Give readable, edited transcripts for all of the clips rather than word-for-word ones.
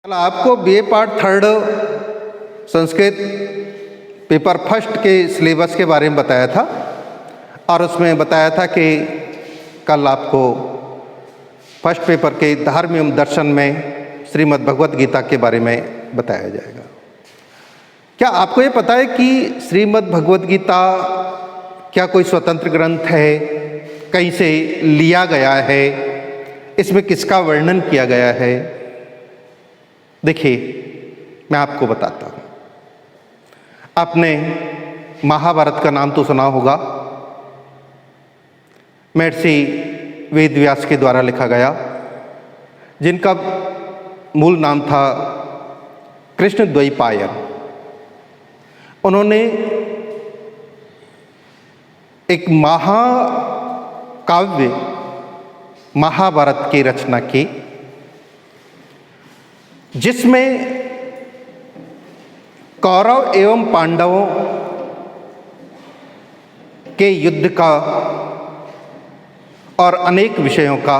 कल आपको BA part third Sanskrit paper first के सिलेबस के बारे में बताया था और उसमें बताया था कि कल आपको फर्स्ट पेपर के धर्म एवं दर्शन में श्रीमद् भगवत गीता के बारे में बताया जाएगा। क्या आपको ये पता है कि श्रीमद् भगवत गीता क्या कोई स्वतंत्र ग्रंथ है, कहीं से लिया गया है, इसमें किसका वर्णन किया गया है? देखिए, मैं आपको बताता हूँ। आपने महाभारत का नाम तो सुना होगा। महर्षि वेद व्यास के द्वारा लिखा गया, जिनका मूल नाम था कृष्णद्वैपायन। उन्होंने एक महाकाव्य महाभारत की रचना की, जिसमें कौरव एवं पांडवों के युद्ध का और अनेक विषयों का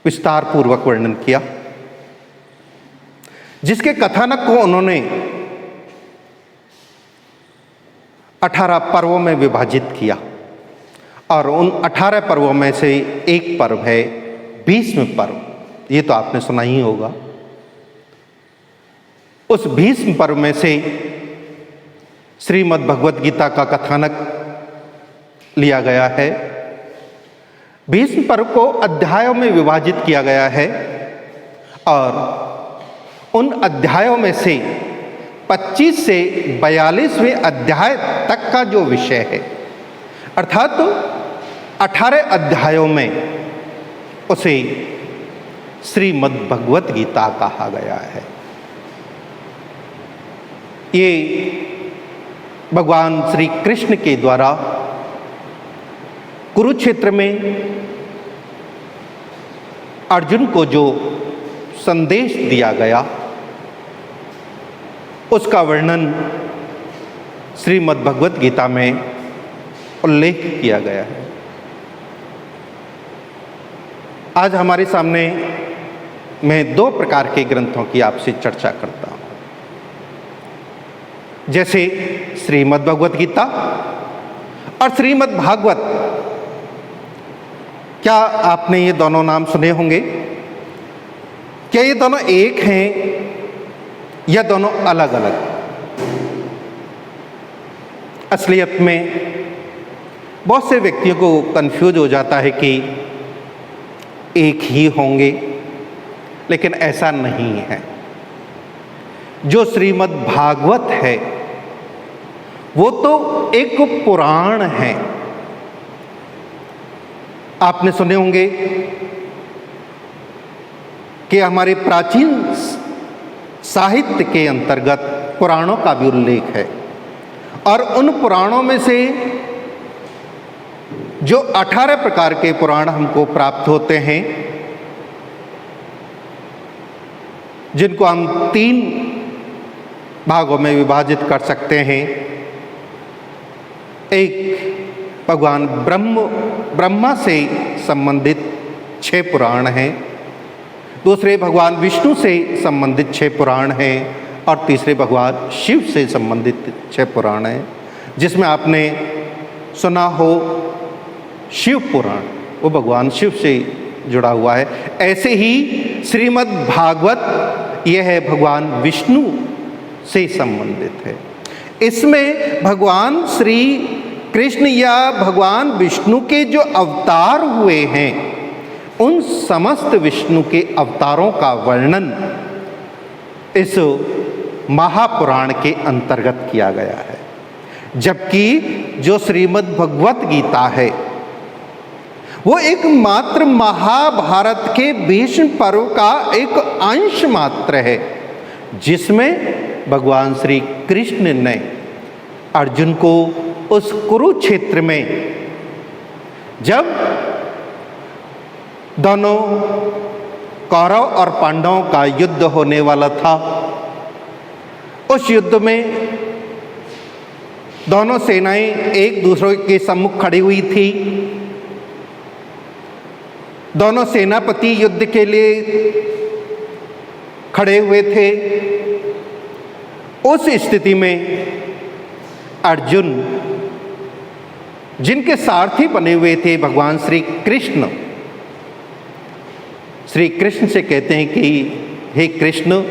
विस्तार पूर्वक वर्णन किया, जिसके कथानक को उन्होंने 18 पर्वों में विभाजित किया और उन 18 पर्वों में से एक पर्व है भीष्म पर्व। ये तो आपने सुना ही होगा। उस भीष्म पर्व में से श्रीमद् भगवत गीता का कथानक लिया गया है। भीष्म पर्व को अध्यायों में विभाजित किया गया है और उन अध्यायों में से 25 से 42वें अध्याय तक का जो विषय है, अर्थात 18 अध्यायों में उसे श्रीमद् भगवत गीता कहा गया है। ये भगवान श्री कृष्ण के द्वारा कुरुक्षेत्र में अर्जुन को जो संदेश दिया गया, उसका वर्णन श्रीमद् भगवत गीता में उल्लेख किया गया है। आज हमारे सामने मैं 2 प्रकार के ग्रंथों की आपसे चर्चा करता हूँ, जैसे श्रीमद् भगवत गीता और श्रीमद् भागवत। क्या आपने ये दोनों नाम सुने होंगे? क्या ये दोनों एक हैं या दोनों अलग अलग? असलियत में बहुत से व्यक्तियों को कंफ्यूज हो जाता है कि एक ही होंगे, लेकिन ऐसा नहीं है। जो श्रीमद् भागवत है वो तो एक पुराण है। आपने सुने होंगे कि हमारे प्राचीन साहित्य के अंतर्गत पुराणों का भी उल्लेख है और उन पुराणों में से जो 18 प्रकार के पुराण हमको प्राप्त होते हैं, जिनको हम 3 भागों में विभाजित कर सकते हैं। एक भगवान ब्रह्मा से संबंधित 6 पुराण हैं, दूसरे भगवान विष्णु से संबंधित 6 पुराण हैं और तीसरे भगवान शिव से संबंधित 6 पुराण हैं, जिसमें आपने सुना हो शिव पुराण, वो भगवान शिव से जुड़ा हुआ है। ऐसे ही श्रीमद् भागवत यह है भगवान विष्णु से संबंधित है। इसमें भगवान श्री कृष्ण या भगवान विष्णु के जो अवतार हुए हैं, उन समस्त विष्णु के अवतारों का वर्णन इस महापुराण के अंतर्गत किया गया है। जबकि जो श्रीमद् भगवत गीता है वो एक मात्र महाभारत के भीष्म पर्व का एक अंश मात्र है, जिसमें भगवान श्री कृष्ण ने अर्जुन को उस कुरुक्षेत्र में, जब दोनों कौरव और पांडवों का युद्ध होने वाला था, उस युद्ध में दोनों सेनाएं एक दूसरे के सम्मुख खड़ी हुई थी। दोनों सेनापति युद्ध के लिए खड़े हुए थे। उस स्थिति में अर्जुन, जिनके सारथी बने हुए थे भगवान श्री कृष्ण से कहते हैं कि हे कृष्ण,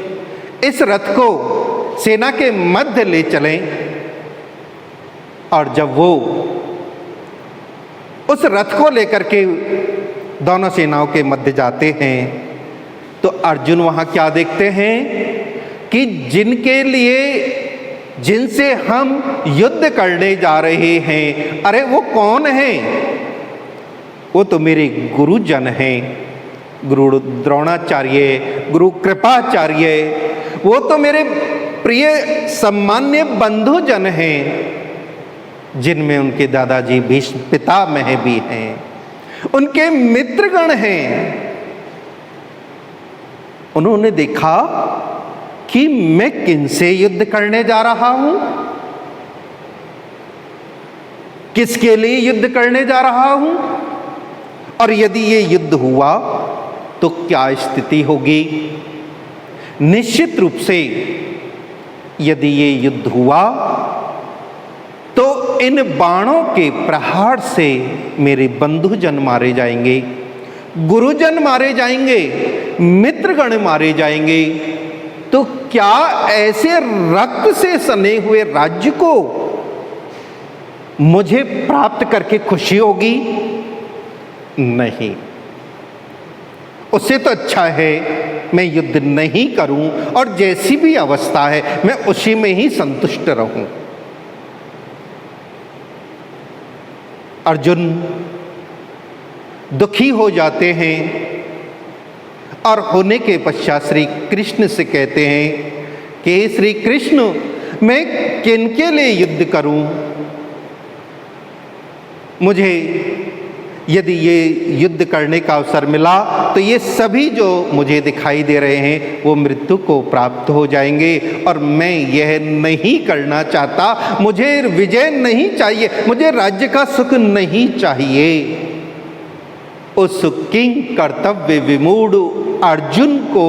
इस रथ को सेना के मध्य ले चलें। और जब वो उस रथ को लेकर के दोनों सेनाओं के मध्य जाते हैं तो अर्जुन वहां क्या देखते हैं कि जिनसे हम युद्ध करने जा रहे हैं, अरे वो कौन है? वो तो मेरे गुरुजन हैं, गुरु द्रोणाचार्य, गुरु कृपाचार्य, वो तो मेरे प्रिय सम्मान्य बंधुजन हैं, जिनमें उनके दादाजी भीष्म पितामह भी हैं, उनके मित्रगण हैं। उन्होंने देखा कि मैं किनसे युद्ध करने जा रहा हूं, किसके लिए युद्ध करने जा रहा हूं, और यदि ये युद्ध हुआ तो क्या स्थिति होगी। निश्चित रूप से यदि ये युद्ध हुआ तो इन बाणों के प्रहार से मेरे बंधुजन मारे जाएंगे, गुरुजन मारे जाएंगे, मित्रगण मारे जाएंगे। तो क्या ऐसे रक्त से सने हुए राज्य को मुझे प्राप्त करके खुशी होगी? नहीं। उससे तो अच्छा है मैं युद्ध नहीं करूं और जैसी भी अवस्था है मैं उसी में ही संतुष्ट रहूं। अर्जुन दुखी हो जाते हैं और होने के पश्चात श्री कृष्ण से कहते हैं कि श्री कृष्ण, मैं किनके लिए युद्ध करूं? मुझे यदि ये युद्ध करने का अवसर मिला तो ये सभी जो मुझे दिखाई दे रहे हैं वो मृत्यु को प्राप्त हो जाएंगे, और मैं यह नहीं करना चाहता। मुझे विजय नहीं चाहिए, मुझे राज्य का सुख नहीं चाहिए। उस किंग कर्तव्य विमूढ़ अर्जुन को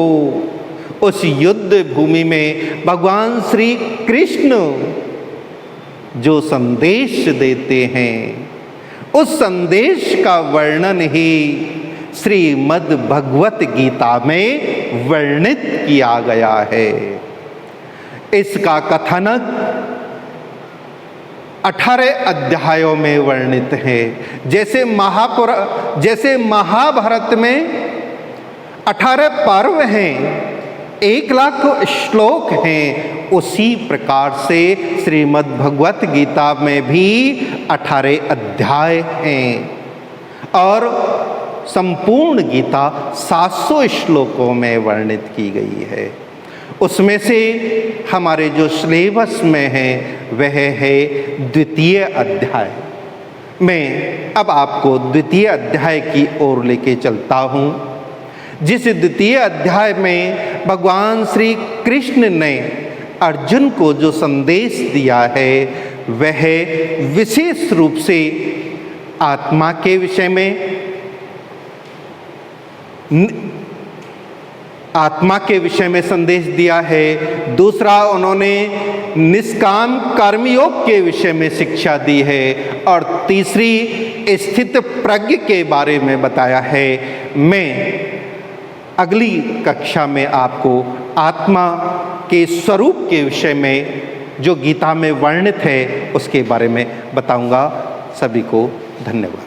उस युद्ध भूमि में भगवान श्री कृष्ण जो संदेश देते हैं, उस संदेश का वर्णन ही श्रीमद् भगवत गीता में वर्णित किया गया है। इसका कथनक 18 अध्यायों में वर्णित है। जैसे महाभारत में 18 पर्व हैं, 1,00,000 श्लोक हैं, उसी प्रकार से श्रीमद् भगवत गीता में भी 18 अध्याय हैं और संपूर्ण गीता 700 श्लोकों में वर्णित की गई है। उसमें से हमारे जो सिलेबस में है वह है द्वितीय अध्याय। मैं अब आपको द्वितीय अध्याय की ओर लेके चलता हूँ, जिस द्वितीय अध्याय में भगवान श्री कृष्ण ने अर्जुन को जो संदेश दिया है वह विशेष रूप से आत्मा के विषय में संदेश दिया है। दूसरा, उन्होंने निष्काम कर्मयोग के विषय में शिक्षा दी है, और तीसरी स्थित प्रज्ञ के बारे में बताया है। मैं अगली कक्षा में आपको आत्मा के स्वरूप के विषय में जो गीता में वर्णित है उसके बारे में बताऊंगा। सभी को धन्यवाद।